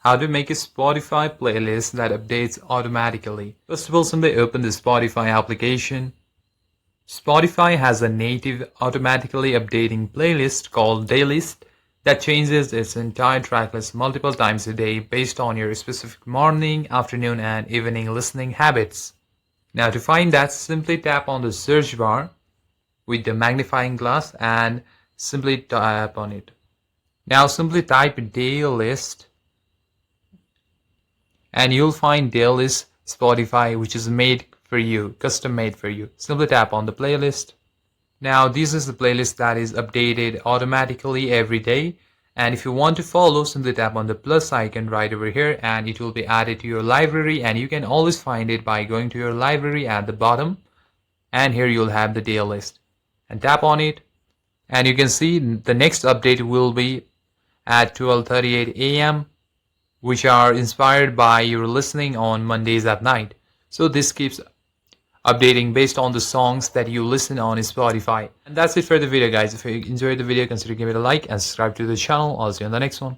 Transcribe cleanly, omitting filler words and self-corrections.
How to make a Spotify playlist that updates automatically. First of all, simply open the Spotify application. Spotify has a native automatically updating playlist called Daylist that changes its entire track list multiple times a day based on your specific morning, afternoon, and evening listening habits. Now to find that, simply tap on the search bar with the magnifying glass and simply tap on it. Now simply type Daylist and you'll find Daylist Spotify, which is made for you, custom made for you. Simply tap on the playlist. Now this is the playlist that is updated automatically every day, and if you want to follow, simply tap on the plus icon right over here and it will be added to your library, and you can always find it by going to your library at the bottom, and here you'll have the Daylist and tap on it, and you can see the next update will be at 12:38 a.m. which are inspired by your listening on Mondays at night. So this keeps updating based on the songs that you listen on Spotify. And that's it for the video, guys. If you enjoyed the video, consider giving it a like and subscribe to the channel. I'll see you on the next one.